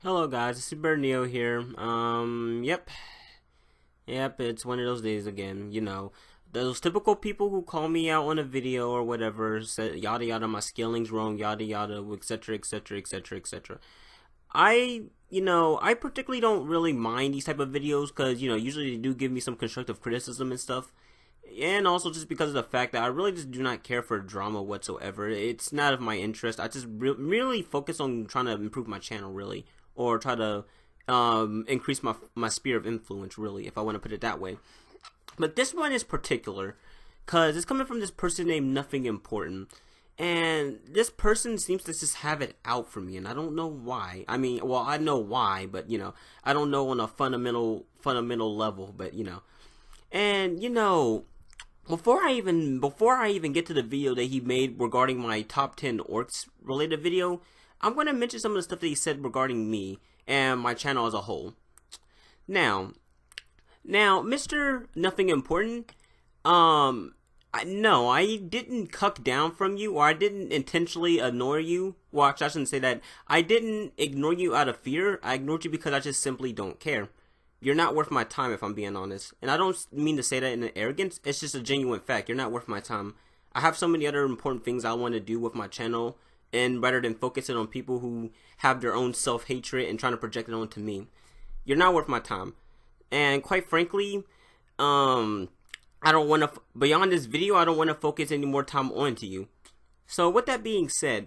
Hello guys, it's Super Neo here. Yep, it's one of those days again. Those typical people who call me out on a video or whatever, say yada yada, my scaling's wrong, yada yada, etc, etc, etc, etc. I particularly don't really mind these type of videos because usually they do give me some constructive criticism and stuff. And also just because of the fact that I really just do not care for drama whatsoever. It's not of my interest. I just really focus on trying to improve my channel, really, or try to increase my sphere of influence, really, if I want to put it that way. But this one is particular because it's coming from this person named Nothing Important. And this person seems to just have it out for me, and I don't know why. I mean, well, I know why, but I don't know on a fundamental level, but and before I even get to the video that he made regarding my top 10 orcs related video, I'm going to mention some of the stuff that he said regarding me and my channel as a whole. Now, Mr. Nothing Important, no, I didn't cuck down from you, or I didn't intentionally ignore you. Well, actually, I shouldn't say that. I didn't ignore you out of fear. I ignored you because I just simply don't care. You're not worth my time, if I'm being honest. And I don't mean to say that in an arrogance. It's just a genuine fact. You're not worth my time. I have so many other important things I want to do with my channel, and rather than focusing on people who have their own self-hatred and trying to project it onto me, you're not worth my time. And quite frankly, I don't want to, beyond this video, I don't want to focus any more time onto you. So with that being said,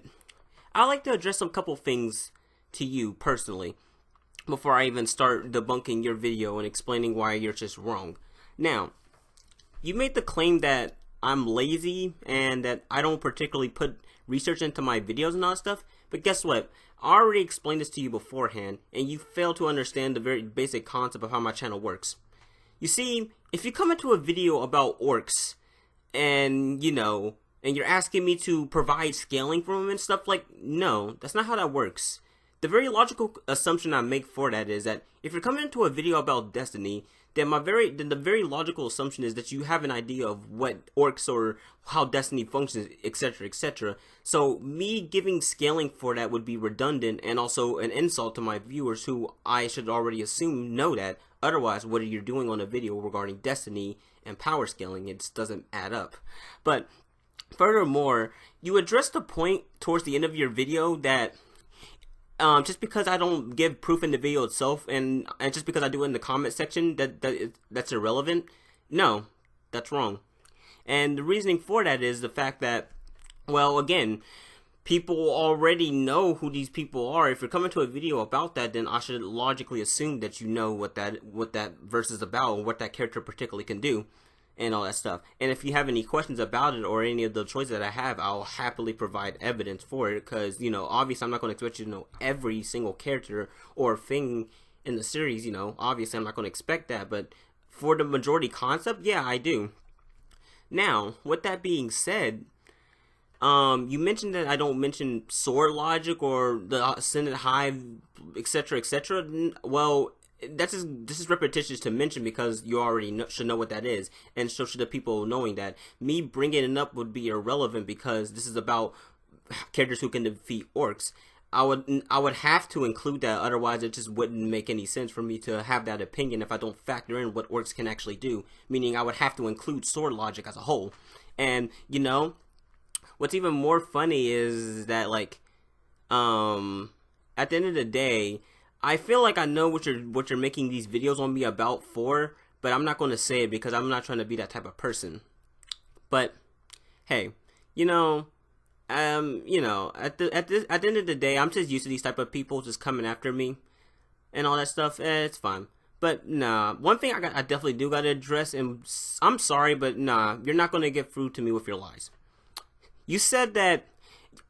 I'd like to address some couple things to you personally before I even start debunking your video and explaining why you're just wrong. Now, you made the claim that I'm lazy and that I don't particularly put research into my videos and all that stuff, but guess what? I already explained this to you beforehand, and you fail to understand the very basic concept of how my channel works. You see, if you come into a video about orcs, and and you're asking me to provide scaling for them and stuff, like, no, that's not how that works. The very logical assumption I make for that is that if you're coming into a video about Destiny, then the very logical assumption is that you have an idea of what orcs or how Destiny functions, etc, etc. So me giving scaling for that would be redundant and also an insult to my viewers, who I should already assume know that. Otherwise, what are you doing on a video regarding Destiny and power scaling? It just doesn't add up. But furthermore, you addressed the point towards the end of your video that just because I don't give proof in the video itself, and just because I do it in the comment section, that's irrelevant. No, that's wrong. And the reasoning for that is the fact that, well, again, people already know who these people are. If you're coming to a video about that, then I should logically assume that you know what that verse is about and what that character particularly can do and all that stuff. And if you have any questions about it or any of the choices that I have, I'll happily provide evidence for it, because obviously I'm not going to expect you to know every single character or thing in the series. Obviously I'm not going to expect that, but for the majority concept, yeah, I do. Now, with that being said, you mentioned that I don't mention sword logic or the Ascended Hive, etc, etc. Well, this is repetitious to mention because you already should know what that is, and so should the people knowing that. Me bringing it up would be irrelevant because this is about characters who can defeat orcs. I would have to include that, otherwise it just wouldn't make any sense for me to have that opinion if I don't factor in what orcs can actually do, meaning I would have to include sword logic as a whole. And what's even more funny is that, like, at the end of the day, I feel like I know what you're making these videos on me about for, but I'm not going to say it because I'm not trying to be that type of person. But hey, at the end of the day, I'm just used to these type of people just coming after me and all that stuff. It's fine. But nah, one thing I definitely do got to address, and I'm sorry, but nah, you're not going to get through to me with your lies. You said that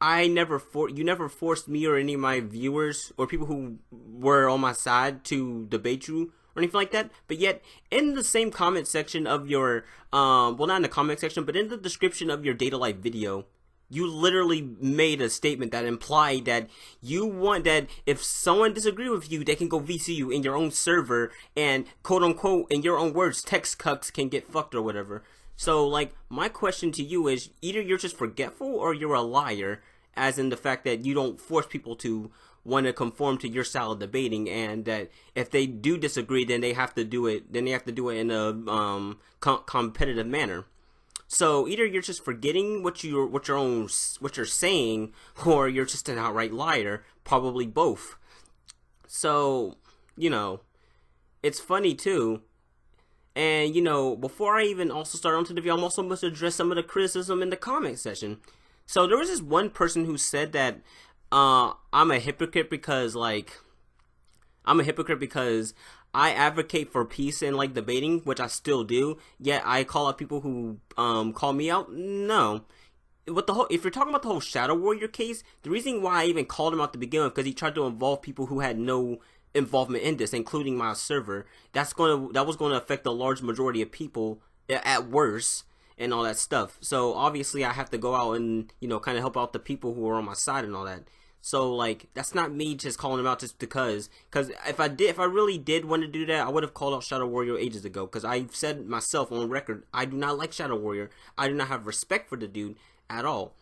you never forced me or any of my viewers or people who were on my side to debate you or anything like that, but yet in the same comment section of your well, not in the comment section, but in the description of your Data Life video, you literally made a statement that implied that you want that if someone disagrees with you, they can go VC you in your own server, and quote unquote, in your own words, text cucks can get fucked or whatever. So, like, my question to you is, either you're just forgetful or you're a liar, as in the fact that you don't force people to want to conform to your style of debating, and that if they do disagree, then they have to do it. Then they have to do it in a competitive manner. So either you're just forgetting what you're saying, or you're just an outright liar. Probably both. So it's funny too. And before I even also start onto the video, I'm also going to address some of the criticism in the comment section. So there was this one person who said that I'm a hypocrite because I advocate for peace and debating, which I still do. Yet I call out people who call me out. No. If you're talking about the whole Shadow Warrior case, the reason why I even called him out to begin with, because he tried to involve people who had no involvement in this, including my server. That was going to affect a large majority of people at worst, and all that stuff. So obviously I have to go out and kind of help out the people who are on my side and all that. So that's not me just calling him out just because if I really did want to do that, I would have called out Shadow Warrior ages ago, because I've said myself on record, I do not like Shadow Warrior. I do not have respect for the dude at all.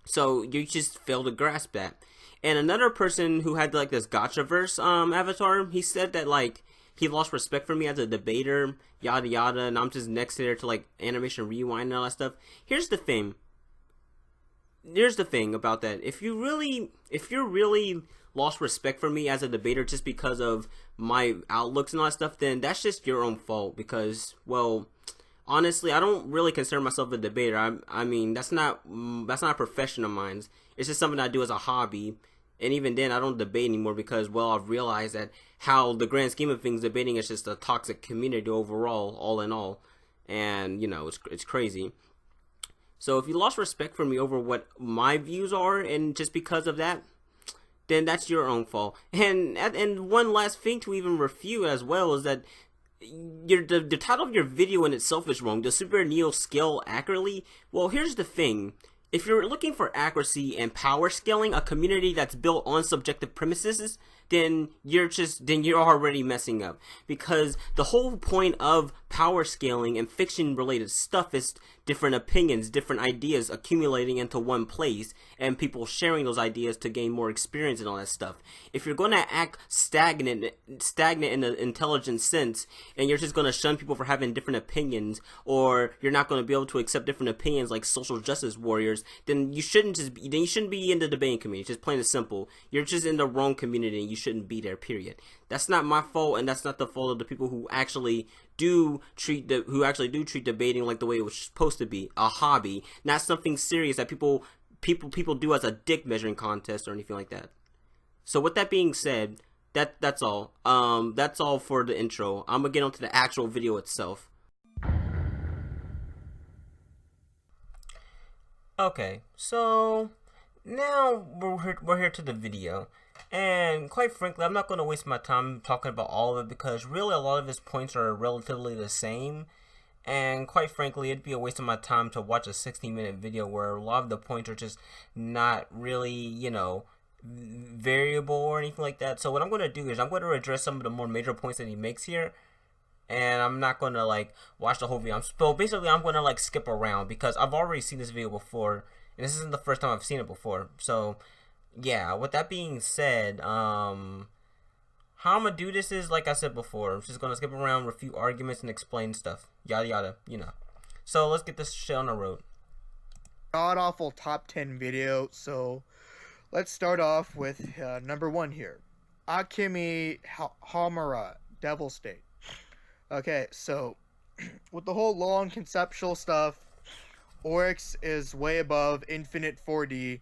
So you just fail to grasp that. And another person who had this Gotchaverse avatar, he said that he lost respect for me as a debater, yada yada, and I'm just next to there to Animation Rewind and all that stuff. Here's the thing about that. If you're really lost respect for me as a debater just because of my outlooks and all that stuff, then that's just your own fault, because, well, honestly, I don't really consider myself a debater. I mean, that's not a profession of mine. It's just something I do as a hobby. And even then, I don't debate anymore because, well, I've realized that how the grand scheme of things, debating is just a toxic community overall, all in all. And, it's crazy. So if you lost respect for me over what my views are, and just because of that, then that's your own fault. And one last thing to even refute as well is that the title of your video in itself is wrong. Does Super Neo scale accurately? Well, here's the thing. If you're looking for accuracy and power scaling, a community that's built on subjective premises, then you're already messing up. Because the whole point of power scaling and fiction related stuff is different opinions, different ideas accumulating into one place, and people sharing those ideas to gain more experience and all that stuff. If you're going to act stagnant in an intelligent sense, and you're just going to shun people for having different opinions, or you're not going to be able to accept different opinions like social justice warriors, then you shouldn't be in the debating community. Just plain and simple. You're just in the wrong community, and you shouldn't be there, period. That's not my fault, and that's not the fault of the people who actually do treat debating like the way it was supposed to be, a hobby, not something serious that people do as a dick measuring contest or anything like that. So with that being said, that's all. That's all for the intro. I'm gonna get onto the actual video itself. Okay, so now we're here to the video. And quite frankly, I'm not going to waste my time talking about all of it, because really a lot of his points are relatively the same. And quite frankly, it'd be a waste of my time to watch a 16-minute video where a lot of the points are just not really, variable or anything like that. So what I'm going to do is I'm going to address some of the more major points that he makes here. And I'm not going to watch the whole video. So basically I'm going to skip around, because I've already seen this video before. And this isn't the first time I've seen it before. So yeah, with that being said, how I'm gonna do this is, like I said before, I'm just gonna skip around, refute arguments, and explain stuff. Yada yada, So let's get this shit on the road. God awful top 10 video. So let's start off with number 1 here. Akemi Hamura, Devil State. Okay, so with the whole long conceptual stuff, Oryx is way above Infinite 4D.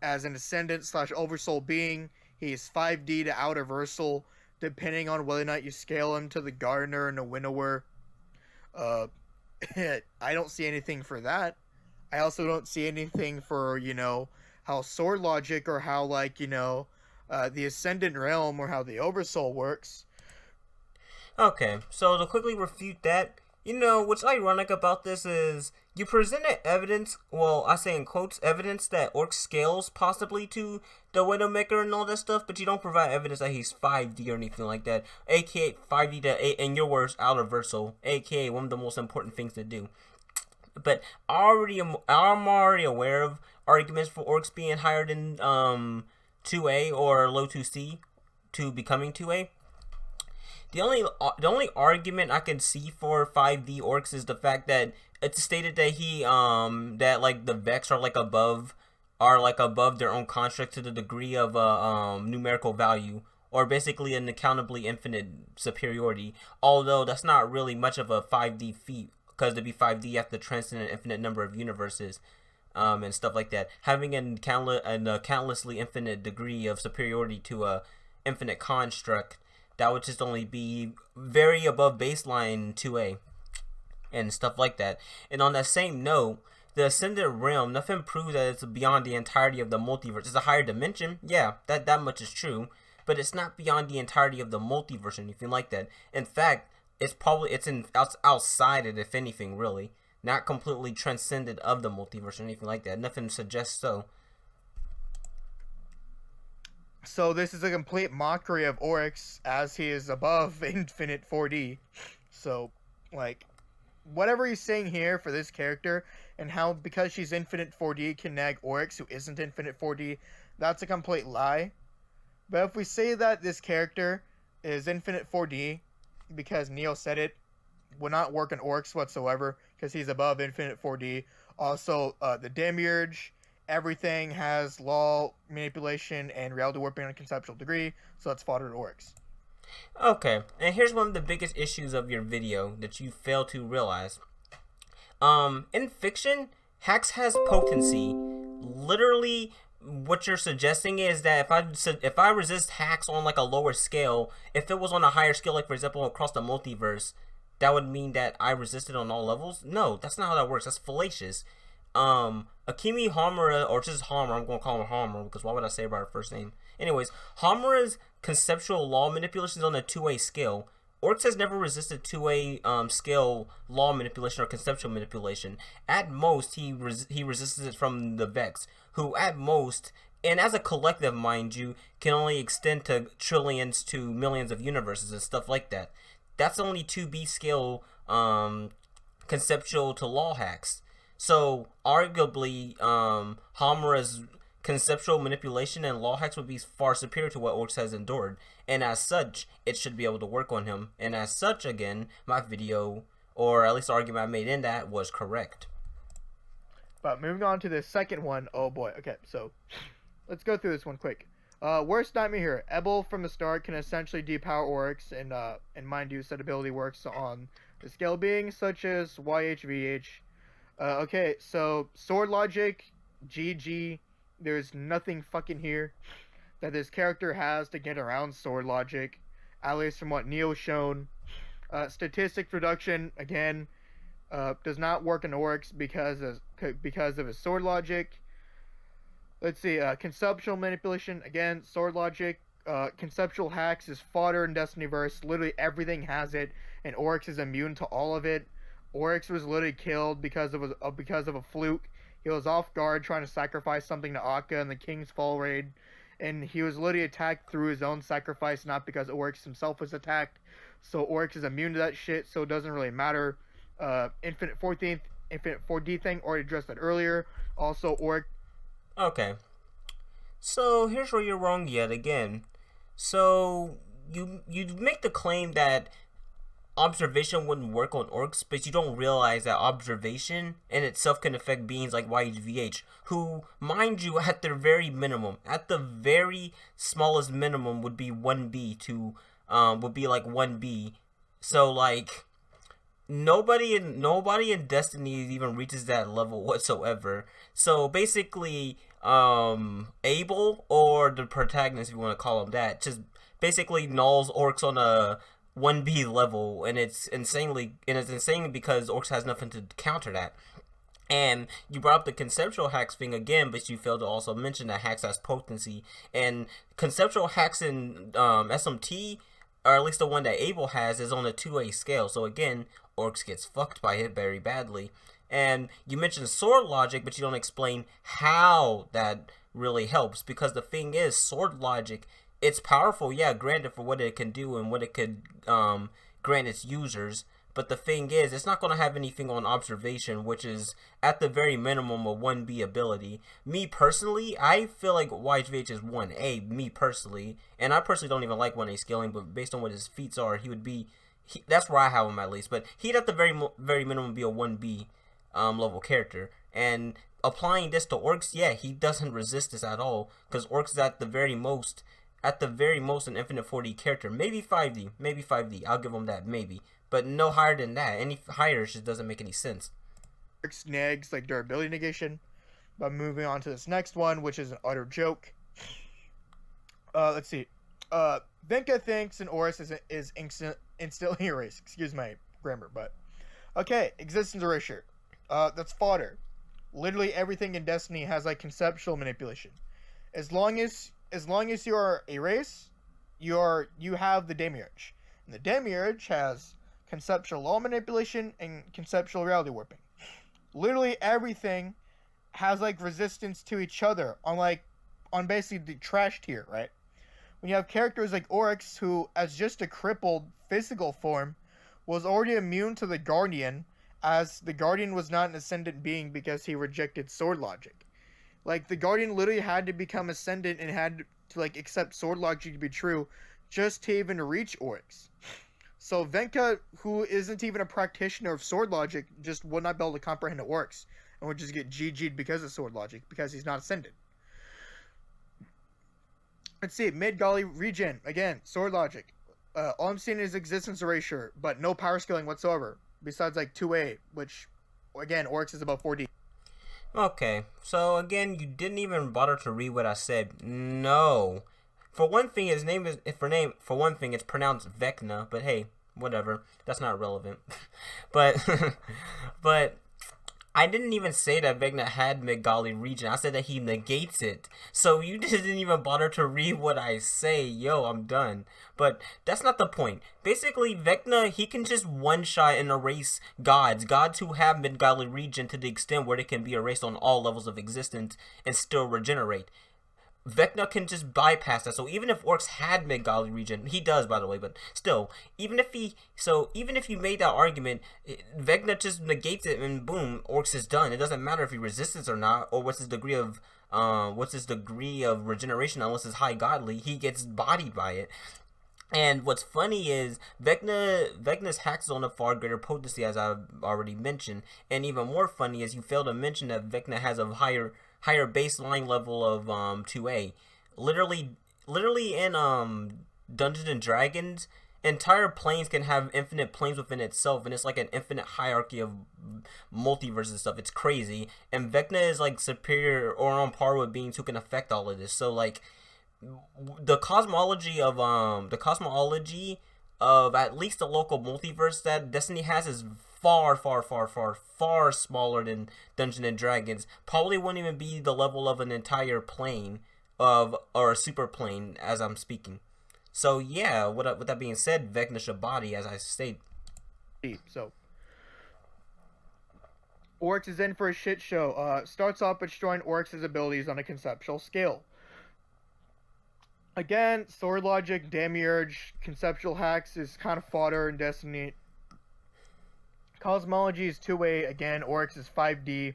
As an Ascendant / Oversoul being, he's 5D to Outerversal, depending on whether or not you scale him to the Gardener and the Winnower. I don't see anything for that. I also don't see anything for, how Sword Logic, or how, the Ascendant Realm, or how the Oversoul works. Okay, so to quickly refute that, what's ironic about this is you presented evidence, well, I say in quotes, evidence that Orc scales possibly to the Widowmaker and all that stuff, but you don't provide evidence that he's 5D or anything like that, aka 5D to, in your words, Outerversal, aka one of the most important things to do. But I'm already aware of arguments for Orcs being higher than 2A or low 2C to becoming 2A. The only argument I can see for 5D orcs is the fact that it's stated that that like the Vex are like above their own construct to the degree of a numerical value, or basically an accountably infinite superiority. Although that's not really much of a 5D feat, because to be 5D you have to transcend an infinite number of universes, and stuff like that. Having a countlessly infinite degree of superiority to a infinite construct, that would just only be very above baseline 2A and stuff like that. And on that same note, the Ascended Realm, nothing proves that it's beyond the entirety of the multiverse. It's a higher dimension, yeah, that much is true, but it's not beyond the entirety of the multiverse or anything like that. In fact, it's outside it, if anything, really. Not completely transcended of the multiverse or anything like that. Nothing suggests so. So this is a complete mockery of Oryx, as he is above infinite 4D. So, like, whatever he's saying here for this character, and how because she's infinite 4D can nag Oryx, who isn't infinite 4D, that's a complete lie. But if we say that this character is infinite 4D, because Neo said it, would not work on Oryx whatsoever, because he's above infinite 4D. Also, the Demiurge, everything has law, manipulation, and reality warping on a conceptual degree, so that's fodder to Oryx. Okay, and here's one of the biggest issues of your video that you fail to realize. In fiction, Hax has potency. Literally, what you're suggesting is that if I resist Hax on like a lower scale, if it was on a higher scale, like for example across the multiverse, that would mean that I resisted on all levels? No, that's not how that works. That's fallacious. Akemi Hamura, or just Hamura, I'm going to call her Hamura because why would I say it by her first name? Anyways, Hamura's conceptual law manipulation is on a 2A scale. Oryx has never resisted 2A scale law manipulation or conceptual manipulation. At most, he resisted it from the Vex, who at most, and as a collective, mind you, can only extend to trillions to millions of universes and stuff like that. That's only 2B scale conceptual to law hacks. So arguably, Hamura's conceptual manipulation and law hacks would be far superior to what Oryx has endured, and as such, it should be able to work on him. And as such, again, my video, or at least the argument I made in that, was correct. But moving on to the second one, oh boy. Okay, so let's go through this one quick. Worst nightmare here. Ebel from the start can essentially depower Oryx, and mind you, said ability works on the scale beings such as YHVH. Okay, so sword logic, GG. There's nothing fucking here that this character has to get around sword logic, at least from what Neo's shown. Statistics reduction, again, does not work in Oryx because of his sword logic. Let's see, conceptual manipulation, again, sword logic. Conceptual hacks is fodder in Destinyverse. Literally everything has it, and Oryx is immune to all of it. Oryx was literally killed because of a fluke. He was off guard trying to sacrifice something to Akka in the King's Fall raid, and he was literally attacked through his own sacrifice, not because Oryx himself was attacked. So Oryx is immune to that shit, so it doesn't really matter. Infinite 4D thing, already addressed that earlier. Also, Oryx. Okay. So here's where you're wrong yet again. So you make the claim that observation wouldn't work on Oryx, but you don't realize that observation in itself can affect beings like YHVH, who, mind you, at their very minimum, at the very smallest minimum, would be 1B to, would be like 1B. So like, nobody in Destiny even reaches that level whatsoever. So basically, Abel, or the protagonist, if you want to call him that, just basically nulls Oryx on a 1B level, and it's insane because Oryx has nothing to counter that. And you brought up the conceptual hacks thing again, but you failed to also mention that hacks has potency, and conceptual hacks in SMT, or at least the one that Abel has, is on a 2A scale. So again, Oryx gets fucked by it very badly. And you mentioned sword logic, but you don't explain how that really helps, because the thing is, sword logic, it's powerful, yeah, granted, for what it can do and what it could grant its users, But the thing is, it's not going to have anything on observation, which is at the very minimum a 1B ability. Me personally, I feel like YHVH is 1A, me personally. And I personally don't even like 1A scaling, but based on what his feats are, he would be... that's where I have him at least. But he'd at the very minimum be a 1B level character. And applying this to Orcs, yeah, he doesn't resist this at all. Because Orcs is at the very most an Infinite 4D character. Maybe 5D. Maybe 5D. I'll give him that. Maybe. But no higher than that. Any higher just doesn't make any sense. Nags like durability negation. But moving on to this next one, which is an utter joke. Let's see. Venka thinks an Oryx is instantly erased. Excuse my grammar, but okay. Existence erasure. That's fodder. Literally everything in Destiny has like conceptual manipulation. As long as you are a race, you have the Demiurge. And the Demiurge has conceptual law manipulation and conceptual reality warping. Literally everything has like resistance to each other on basically the trash tier, right? When you have characters like Oryx, who as just a crippled physical form was already immune to the Guardian, as the Guardian was not an ascendant being because he rejected sword logic. Like, the Guardian literally had to become ascendant and had to like accept sword logic to be true just to even reach Oryx. So Venka, who isn't even a practitioner of sword logic, just would not be able to comprehend the Oryx and would just get GG'd because of sword logic, because he's not ascendant. Let's see, Mid-Golly regen, again, sword logic. All I'm seeing is existence erasure, but no power scaling whatsoever, besides like 2A, which, again, Oryx is above 4D. Okay, so again, you didn't even bother to read what I said. No. For one thing, his name is, for one thing, it's pronounced Vecna, but hey, whatever. That's not relevant. but I didn't even say that Vecna had Mid-Golly regen. I said that he negates it. So you didn't even bother to read what I say. Yo, I'm done. But that's not the point. Basically, Vecna, he can just one-shot and erase gods. Gods who have Mid-Golly regen to the extent where they can be erased on all levels of existence and still regenerate. Vecna can just bypass that. So even if Orcs had Mid-Golly regen, he does, by the way, but still, even if you made that argument, Vecna just negates it and boom, Orcs is done. It doesn't matter if he resists it or not, or what's his degree of regeneration, unless it's high godly, he gets bodied by it. And what's funny is Vecna's hacks on a far greater potency, as I've already mentioned. And even more funny is you fail to mention that Vecna has a higher baseline level of 2A. Literally in Dungeons and Dragons, entire planes can have infinite planes within itself, and it's like an infinite hierarchy of multiverse and stuff. It's crazy. And Vecna is like superior or on par with beings who can affect all of this. So like the cosmology of at least the local multiverse that Destiny has is far smaller than Dungeons and Dragons. Probably wouldn't even be the level of an entire plane or a super plane as I'm speaking. So yeah, with that being said, Vecna should body, as I state. So Oryx is in for a shit show. Starts off by destroying Oryx's abilities on a conceptual scale. Again, sword logic, Demiurge, conceptual hacks is kind of fodder in Destiny. Cosmology is 2A, again, Oryx is 5D.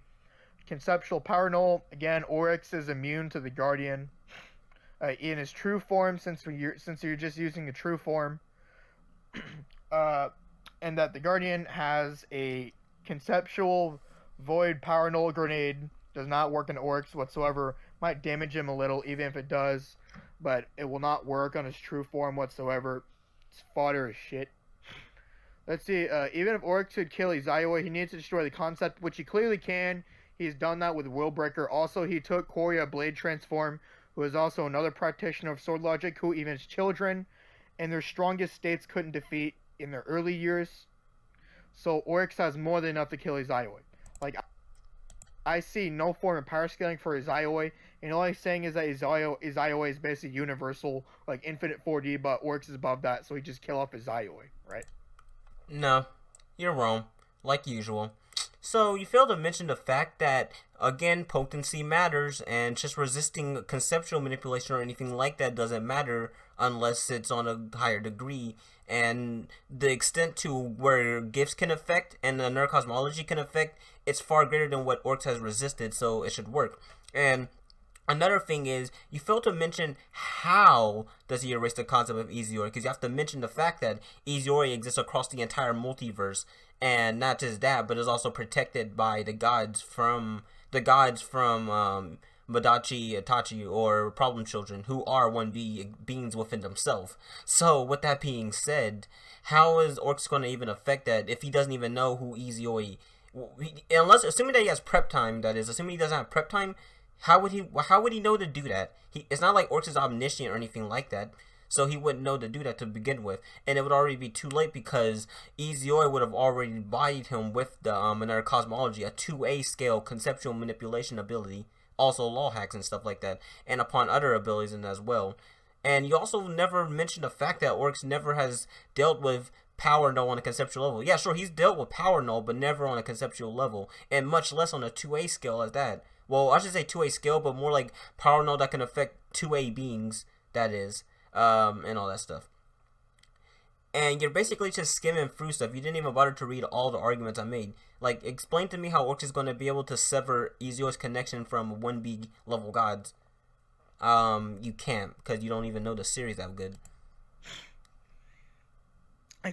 Conceptual power null, again, Oryx is immune to the Guardian. In his true form, since you're just using the true form. And that the Guardian has a conceptual void power null grenade. Does not work in Oryx whatsoever. Might damage him a little, even if it does. But it will not work on his true form whatsoever. It's fodder as shit. Let's see, even if Oryx could kill Izayoi, he needs to destroy the concept, which he clearly can. He's done that with Willbreaker. Also, he took Koria Blade Transform, who is also another practitioner of sword logic, who even his children in their strongest states couldn't defeat in their early years. So Oryx has more than enough to kill Izayoi. Like, I see no form of power scaling for Izayoi, and all he's saying is that Izayoi is basically universal, like infinite 4D, but Oryx is above that, so he just kill off Izayoi, right? No, you're wrong, like usual. So you fail to mention the fact that, again, potency matters, and just resisting conceptual manipulation or anything like that doesn't matter unless it's on a higher degree. And the extent to where gifts can affect and the nerd cosmology can affect, it's far greater than what Orcs has resisted, so it should work. And another thing is, you fail to mention how does he erase the concept of Eziori, because you have to mention the fact that Eziori exists across the entire multiverse, and not just that, but is also protected by the gods from Madachi Itachi, or Problem Children, who are beings within themselves. So, with that being said, how is Orcs going to even affect that if he doesn't even know who Ezioi? Assuming that he has prep time, that is, assuming he doesn't have prep time, how would he know to do that? It's not like Orcs is omniscient or anything like that, so he wouldn't know to do that to begin with, and it would already be too late because Ezioi would have already embodied him with the another cosmology, a 2A scale conceptual manipulation ability, also law hacks and stuff like that, and upon other abilities and as well. And you also never mentioned the fact that Orcs never has dealt with power null on a conceptual level. Yeah, sure, he's dealt with power null, but never on a conceptual level, and much less on a 2A scale as that. Well, I should say 2A scale, but more like power null that can affect 2A beings, that is, and all that stuff. And you're basically just skimming through stuff. You didn't even bother to read all the arguments I made. Like, explain to me how Orcs is going to be able to sever Ezio's connection from 1B level gods. You can't, because you don't even know the series that good.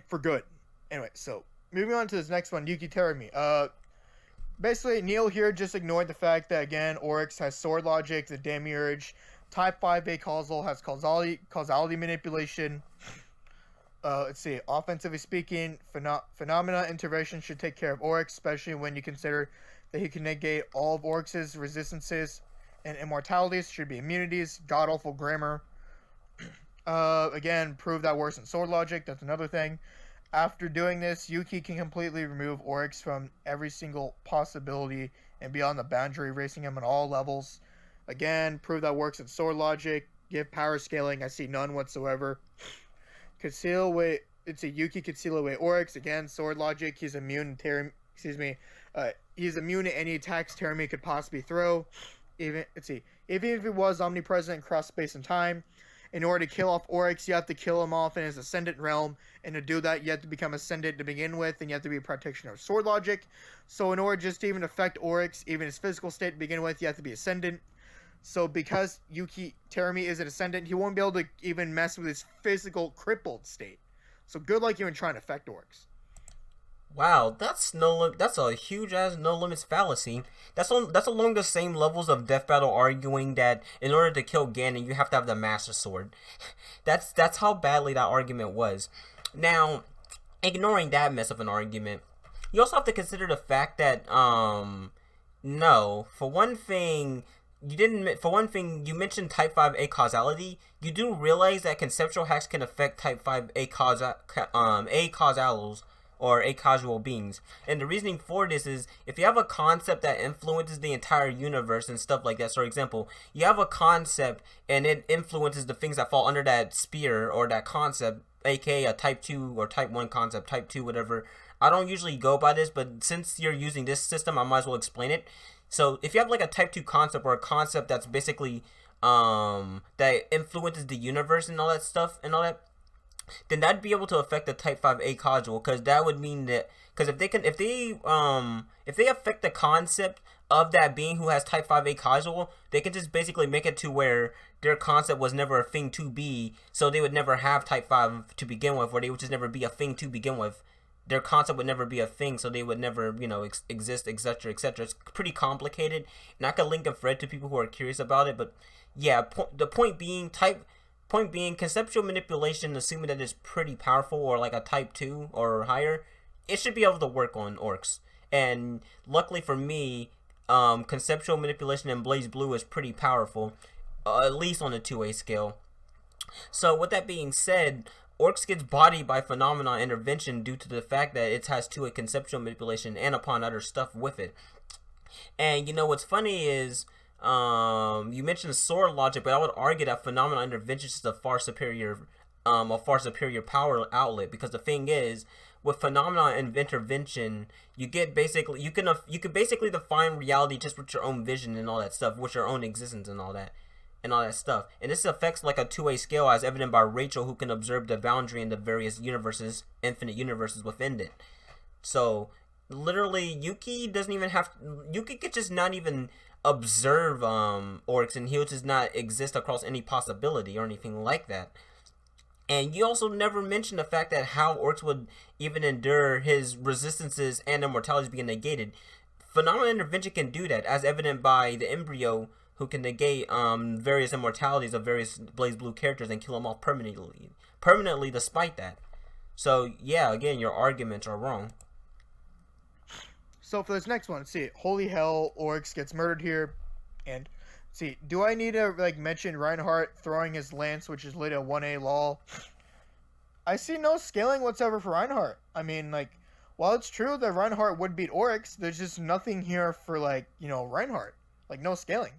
For good. Anyway, so, moving on to this next one, Yuki Terumi. Basically, Neil here just ignored the fact that, again, Oryx has sword logic, the Demiurge, Type 5A causal has causality manipulation. Let's see, offensively speaking, phenomena intervention should take care of Oryx, especially when you consider that he can negate all of Oryx's resistances and immortalities, should be immunities, god-awful grammar. Again, prove that works in sword logic, that's another thing. After doing this, Yuki can completely remove Oryx from every single possibility and beyond the boundary, erasing him on all levels. Again, prove that works in sword logic. Give power scaling. I see none whatsoever. Conceal away. It's a Yuki conceal away Oryx. Again, sword logic. He's immune to he's immune to any attacks Terumi could possibly throw. Even if he was omnipresent across space and time. In order to kill off Oryx, you have to kill him off in his ascendant realm, and to do that, you have to become ascendant to begin with, and you have to be a practitioner of sword logic. So in order just to even affect Oryx, even his physical state to begin with, you have to be ascendant. So because Yuki Terumi is an ascendant, he won't be able to even mess with his physical crippled state. So good luck even trying to affect Oryx. Wow, that's a huge ass no limits fallacy. That's along the same levels of Death Battle arguing that in order to kill Ganon you have to have the Master Sword. That's how badly that argument was. Now, ignoring that mess of an argument, you also have to consider the fact that no, for one thing, you mentioned Type 5A causality. You do realize that conceptual hacks can affect Type 5A causals, or acausal beings. And the reasoning for this is, if you have a concept that influences the entire universe and stuff like that, so for example, you have a concept and it influences the things that fall under that sphere or that concept, aka a Type 2 or Type 1 concept, Type 2, whatever. I don't usually go by this, but since you're using this system, I might as well explain it. So if you have like a Type 2 concept, or a concept that's basically that influences the universe and all that stuff and all that, then that'd be able to affect the Type 5A causal, because that would mean that, because if they affect the concept of that being who has Type 5A causal, they can just basically make it to where their concept was never a thing to be, so they would never have Type 5 to begin with, or they would just never be a thing to begin with. Their concept would never be a thing, so they would never, exist, etc., etc. It's pretty complicated, and I can link a thread to people who are curious about it, but yeah, the point being, conceptual manipulation, assuming that it's pretty powerful, or like a Type 2 or higher, it should be able to work on Orcs. And luckily for me, conceptual manipulation in BlazBlue is pretty powerful, at least on a 2A scale. So with that being said, Orcs gets bodied by phenomena intervention due to the fact that it has 2A conceptual manipulation and upon other stuff with it. And what's funny is, you mentioned sword logic, but I would argue that phenomena intervention is a far superior power outlet, because the thing is, with phenomena and intervention, you get basically you can basically define reality just with your own vision and all that stuff, with your own existence and all that stuff. And this affects like a two-way scale, as evident by Rachel, who can observe the boundary in the various universes, infinite universes within it. So literally, Yuki could just not even observe Oryx, and he'll just not exist across any possibility or anything like that. And you also never mention the fact that how Oryx would even endure his resistances and immortalities being negated. Phenomenal intervention can do that, as evident by the embryo, who can negate various immortalities of various BlazBlue characters and kill them off permanently despite that. So yeah, again, your arguments are wrong. So for this next one, let's see. Holy hell, Oryx gets murdered here, and see, do I need to like mention Reinhardt throwing his lance, which is lit at 1A law? I see no scaling whatsoever for Reinhardt. I mean, like, while it's true that Reinhardt would beat Oryx, there's just nothing here for, like, you know, Reinhardt. Like, no scaling.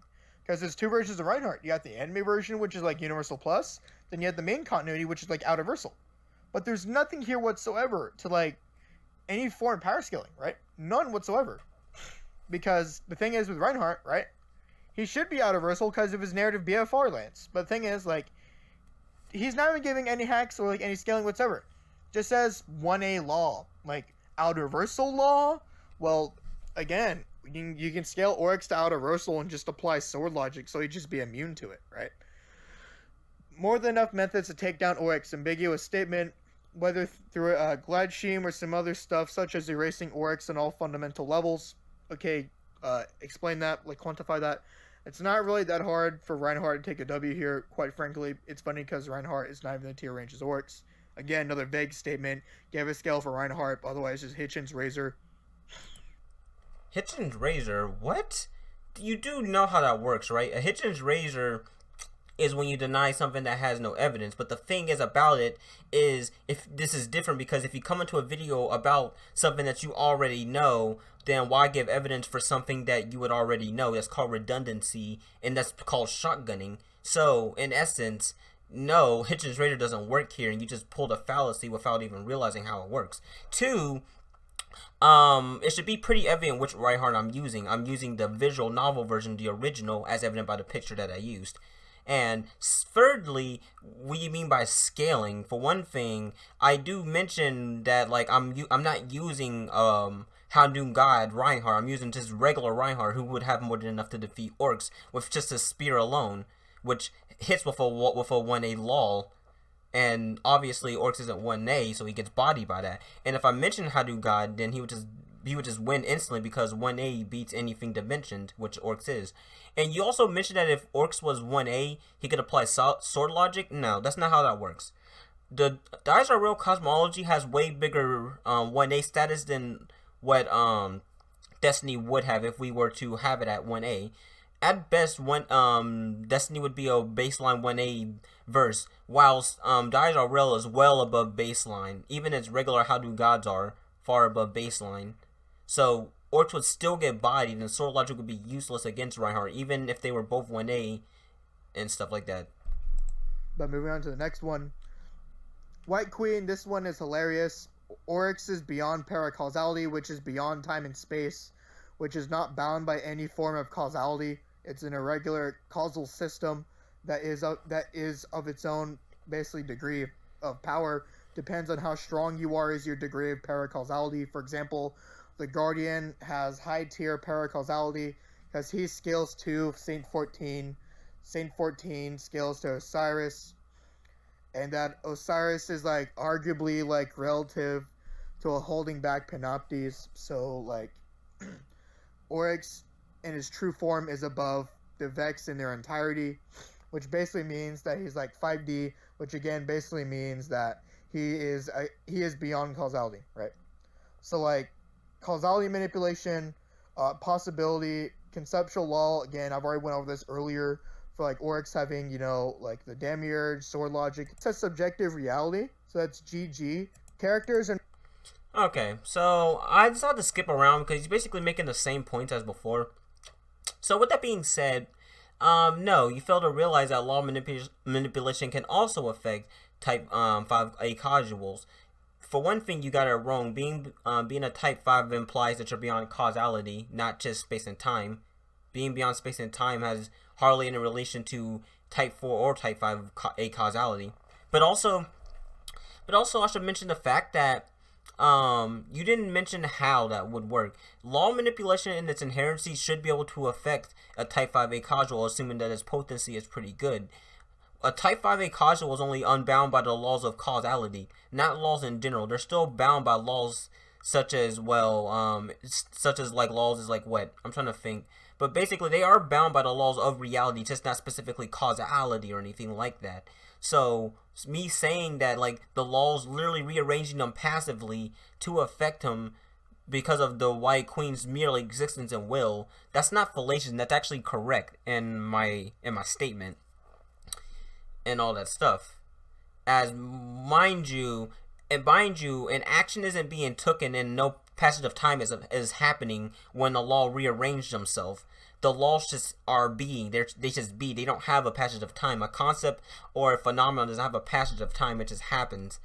Because there's two versions of Reinhardt. You got the anime version, which is like Universal Plus, then you have the main continuity, which is like Outerversal. But there's nothing here whatsoever to like any form of power scaling, right? None whatsoever. Because the thing is with Reinhardt, right? He should be Outerversal because of his narrative BFR lance. But the thing is, like, he's not even giving any hacks or like any scaling whatsoever. Just says 1A law. Like, Outerversal law? Well, again, you can scale Oryx to Outerversal and just apply sword logic, so he'd just be immune to it, right? More than enough methods to take down Oryx. Ambiguous statement, whether through a Gladscheme or some other stuff, such as erasing Oryx on all fundamental levels. Okay, explain that, like quantify that. It's not really that hard for Reinhardt to take a W here, quite frankly. It's funny because Reinhardt is not even the tier range as Oryx. Again, another vague statement. Give a scale for Reinhardt, otherwise it's Hitchin's Razor. Hitchin's Razor? What? You do know how that works, right? A Hitchin's Razor is when you deny something that has no evidence. But the thing is about it is, if this is different, because if you come into a video about something that you already know, then why give evidence for something that you would already know? That's called redundancy, and that's called shotgunning. So, in essence, no, Hitchin's Razor doesn't work here, and you just pulled a fallacy without even realizing how it works. Two, it should be pretty evident which Reinhardt I'm using. I'm using the visual novel version, the original, as evident by the picture that I used. And thirdly, what do you mean by scaling? For one thing, I do mention that like I'm not using Houndoom God Reinhardt. I'm using just regular Reinhardt, who would have more than enough to defeat Orcs with just a spear alone, which hits with a 1A lull. And obviously Orcs isn't 1A, so he gets bodied by that. And if I mention Houndoom God, then he would just win instantly, because 1A beats anything dimensioned, which Orcs is. And you also mentioned that if Orcs was 1A, he could apply sword logic. No, that's not how that works. The Dice Are Real cosmology has way bigger 1A status than what Destiny would have if we were to have it at 1A. At best, Destiny would be a baseline 1A verse, whilst Dice Are Real is well above baseline. Even its regular Houndoom Gods are far above baseline. So Orcs would still get bodied, and sword logic would be useless against Reinhardt, even if they were both 1A and stuff like that. But moving on to the next one. White Queen, this one is hilarious. Oryx is beyond paracausality, which is beyond time and space, which is not bound by any form of causality. It's an irregular causal system that is of its own basically degree of power. Depends on how strong you are is your degree of paracausality. For example, the Guardian has high tier paracausality because he scales to Saint 14. Saint 14 scales to Osiris, and that Osiris is like arguably like relative to a holding back Panoptes. So like Oryx in his true form is above the Vex in their entirety, which basically means that he's like 5D, which again basically means that he is beyond causality, right? So like causality manipulation, possibility, conceptual law. Again, I've already went over this earlier. For like Oryx having, you know, like the Demiurge, sword logic. It's a subjective reality, so that's GG. Characters and okay, so I decided to skip around because he's basically making the same points as before. So with that being said, no, you fail to realize that law manipulation can also affect Type 5A casuals. for one thing, you got it wrong. Being a Type 5 implies that you're beyond causality, not just space and time. Being beyond space and time has hardly any relation to Type 4 or Type 5 acausality. But also I should mention the fact that you didn't mention how that would work. Law manipulation in its inherency should be able to affect a Type 5 acausal, assuming that its potency is pretty good. A Type 5 acausal is only unbound by the laws of causality, not laws in general. They're still bound by laws such as, like laws is like what? I'm trying to think. But basically, they are bound by the laws of reality, just not specifically causality or anything like that. So, me saying that, like, the laws literally rearranging them passively to affect him because of the White Queen's mere existence and will, that's not fallacious, and that's actually correct in my statement and all that stuff. As, mind you, an action isn't being taken and no passage of time is happening when the law rearranged themselves. The laws just are being. They just be. They don't have a passage of time. A concept or a phenomenon doesn't have a passage of time. It just happens.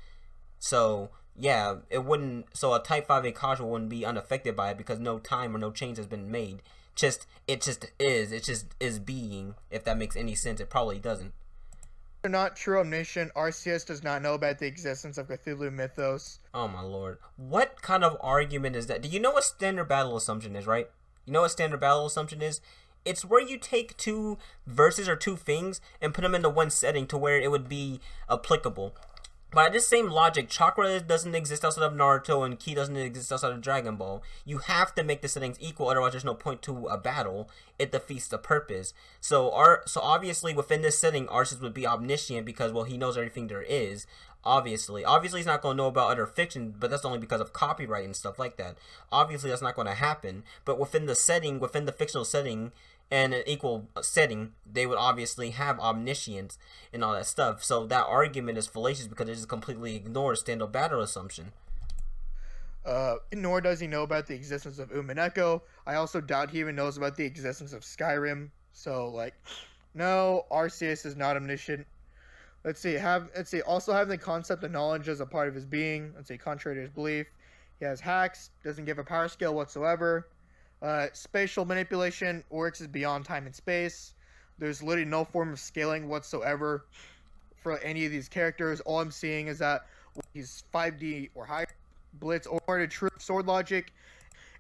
So, yeah, it wouldn't. So a Type 5 acausal wouldn't be unaffected by it because no time or no change has been made. It just is. It just is being. If that makes any sense, it probably doesn't. Not true omniscient, Arceus does not know about the existence of Cthulhu mythos. Oh my lord. What kind of argument is that? Do you know what standard battle assumption is, right? You know what standard battle assumption is? It's where you take two verses or two things and put them into one setting to where it would be applicable. By this same logic, Chakra doesn't exist outside of Naruto and Ki doesn't exist outside of Dragon Ball. You have to make the settings equal, otherwise there's no point to a battle. It defeats the purpose. So obviously within this setting, Arceus would be omniscient because, well, he knows everything there is. Obviously he's not going to know about other fiction, but that's only because of copyright and stuff like that. Obviously that's not going to happen. But within the fictional setting, and an equal setting, they would obviously have omniscience and all that stuff. So that argument is fallacious because it just completely ignores standard battle assumption. Nor does he know about the existence of Umineko. I also doubt he even knows about the existence of Skyrim. So, like, no, Arceus is not omniscient. Let's see. Also having the concept of knowledge as a part of his being. Let's see. Contrary to his belief, he has hacks. Doesn't give a power scale whatsoever. Spatial manipulation. Oryx is beyond time and space. There's literally no form of scaling whatsoever for any of these characters. All I'm seeing is that he's 5D or higher. Blitz or true sword logic,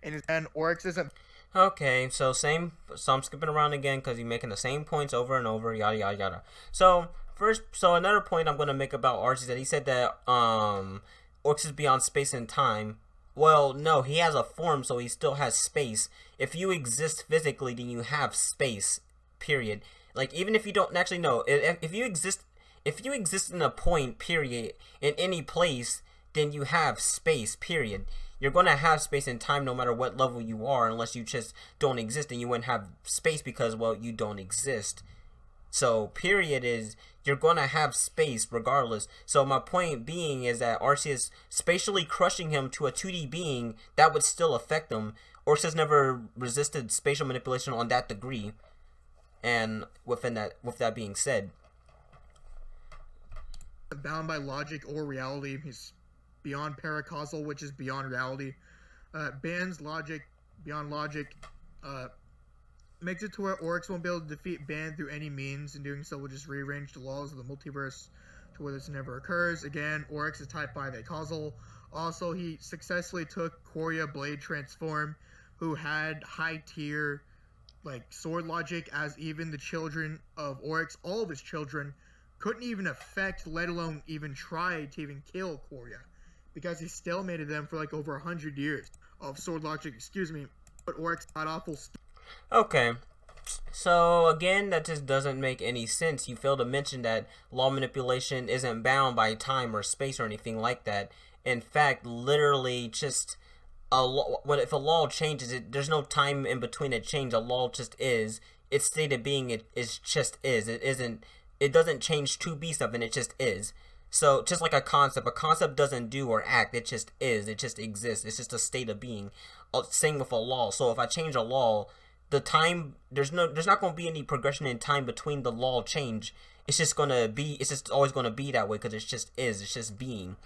and then Oryx isn't. Okay, so I'm skipping around again because you're making the same points over and over, yada yada yada. So another point I'm going to make about Arceus is that he said that Oryx is beyond space and time. Well, no, he has a form, so he still has space. If you exist physically, then you have space. Period. Like, even if you don't actually know, if you exist in a point, period, in any place, then you have space. Period. You're gonna have space and time no matter what level you are, unless you just don't exist, and you wouldn't have space because, well, you don't exist. So, period is, you're gonna have space regardless. So my point being is that Arceus spatially crushing him to a 2D being, that would still affect him. Arceus never resisted spatial manipulation on that degree. And with that being said, bound by logic or reality, he's beyond paracausal, which is beyond reality. Bans logic, beyond logic. Makes it to where Oryx won't be able to defeat Ban through any means. In doing so, will just rearrange the laws of the multiverse to where this never occurs. Again, Oryx is Type 5 acausal. Also, he successfully took Koria Blade Transform, who had high tier, like, sword logic, as even the children of Oryx, all of his children, couldn't even affect, let alone even try to even kill Koria, because he stalemated them for like over 100 years of sword logic. But Oryx got awful. Okay, so again, that just doesn't make any sense. You fail to mention that law manipulation isn't bound by time or space or anything like that. In fact, literally, just if a law changes, there's no time in between a change. A law just is. Its state of being, it just is. It doesn't change to be something. It just is. So, just like a concept doesn't do or act, it just is, it just exists, it's just a state of being. Same with a law. So if I change a law, the time, there's not going to be any progression in time between the law change. It's just always going to be that way because it just is, it's just being.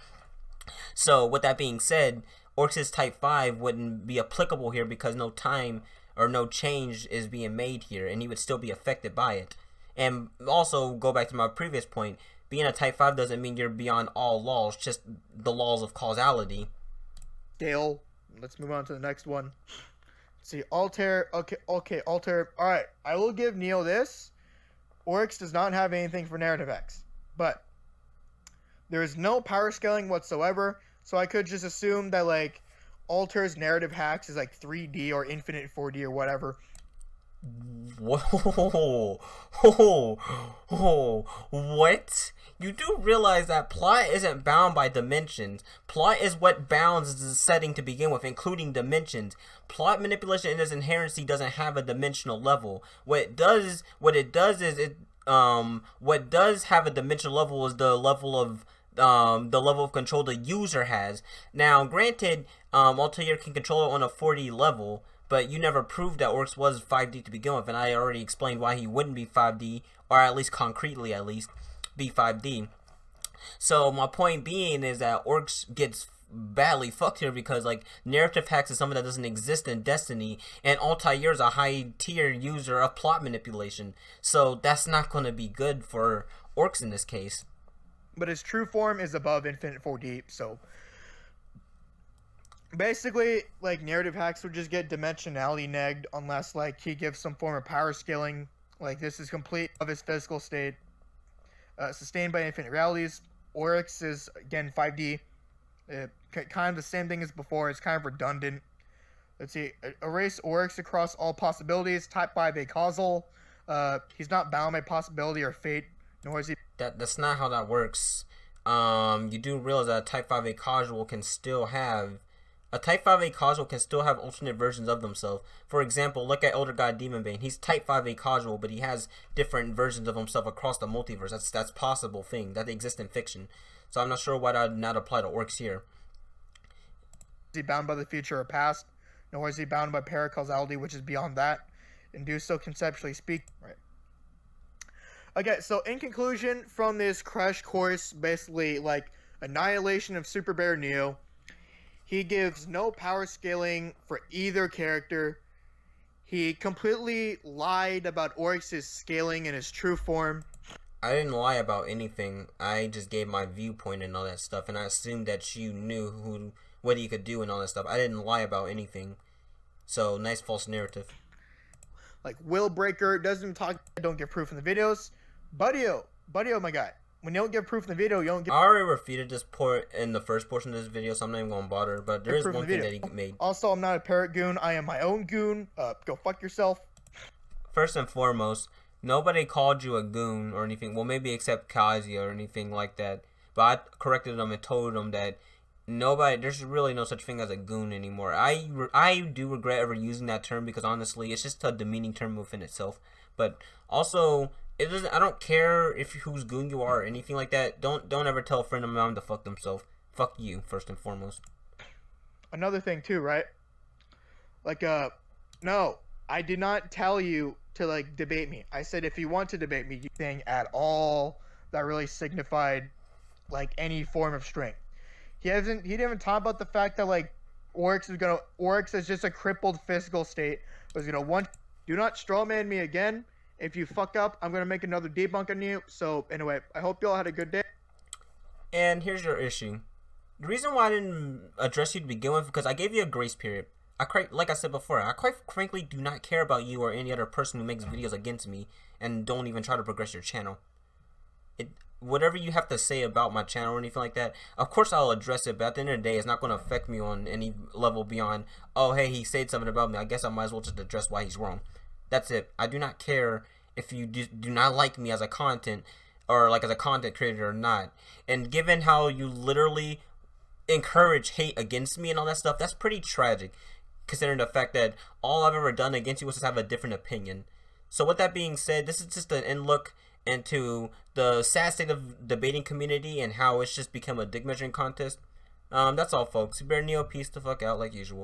So with that being said, Orcs' Type 5 wouldn't be applicable here because no time or no change is being made here, and he would still be affected by it. And also, go back to my previous point, being a Type 5 doesn't mean you're beyond all laws, just the laws of causality. Dale, let's move on to the next one. Let's see, Altair. Okay, Altair. Alright, I will give Neil this. Oryx does not have anything for narrative X, but there is no power scaling whatsoever, so I could just assume that, like, Altair's narrative hacks is like 3D or infinite 4D or whatever. Whoa, whoa, whoa, what? You do realize that plot isn't bound by dimensions. Plot is what bounds the setting to begin with, including dimensions. Plot manipulation in its inherency doesn't have a dimensional level. What does have a dimensional level is the level of control the user has. Now, granted, Altair can control it on a 4D level, but you never proved that Orcs was 5D to begin with, and I already explained why he wouldn't be 5D, or at least concretely be 5D. So my point being is that Orcs gets badly fucked here because, like, narrative hacks is something that doesn't exist in Destiny, and Altair is a high tier user of plot manipulation, so that's not going to be good for Orcs in this case. But his true form is above infinite 4D, so basically, like, narrative hacks would just get dimensionality negged unless, like, he gives some form of power scaling. Like, this is complete of his physical state, sustained by infinite realities. Oryx is, again, 5D. Kind of the same thing as before. It's kind of redundant. Let's see. Erase Oryx across all possibilities. Type 5A causal. He's not bound by possibility or fate, nor is he... That's not how that works. You do realize that a Type 5A causal can still have... A Type 5A causal can still have alternate versions of themselves. For example, look at Elder God Demonbane. He's Type 5A causal, but he has different versions of himself across the multiverse. That's a possible thing that exists in fiction. So I'm not sure why that would not apply to Orcs here. Is he bound by the future or past? Nor is he bound by paracausality, which is beyond that. And do so conceptually speak. Right. Okay, so in conclusion, from this crash course, basically, like, annihilation of Super Bear Neo, he gives no power scaling for either character. He completely lied about Oryx's scaling in his true form. I didn't lie about anything. I just gave my viewpoint and all that stuff, and I assumed that you knew what he could do and all that stuff. I didn't lie about anything. So, nice false narrative. Like, Will Breaker doesn't talk, don't give proof in the videos. Buddyo, my guy. When you don't give proof in the video, you don't give... I already refuted this port in the first portion of this video, so I'm not even going to bother. But there is one thing that he made. Also, I'm not a parrot goon. I am my own goon. Go fuck yourself. First and foremost, nobody called you a goon or anything. Well, maybe except Kazi or anything like that. But I corrected them and told them that there's really no such thing as a goon anymore. I do regret ever using that term because honestly, it's just a demeaning term within itself. But also... I don't care if whose goon you are or anything like that. Don't ever tell a friend of mine to fuck themselves. Fuck you, first and foremost. Another thing too, right? Like, no, I did not tell you to, like, debate me. I said if you want to debate me, anything at all that really signified, like, any form of strength. He didn't even talk about the fact that, like, Oryx is just a crippled physical state. Do not strawman me again. If you fuck up, I'm going to make another debunk on you. So, anyway, I hope you all had a good day. And here's your issue. The reason why I didn't address you to begin with, because I gave you a grace period. Like I said before, I quite frankly do not care about you or any other person who makes videos against me and don't even try to progress your channel. Whatever you have to say about my channel or anything like that, of course I'll address it, but at the end of the day, it's not going to affect me on any level beyond, oh, hey, he said something about me. I guess I might as well just address why he's wrong. That's it. I do not care if you do not like me as a content or like as a content creator or not. And given how you literally encourage hate against me and all that stuff, that's pretty tragic considering the fact that all I've ever done against you was just have a different opinion. So with that being said, this is just an end look into the sad state of debating community and how it's just become a dick measuring contest. That's all, folks. Bear Neo, peace the fuck out like usual.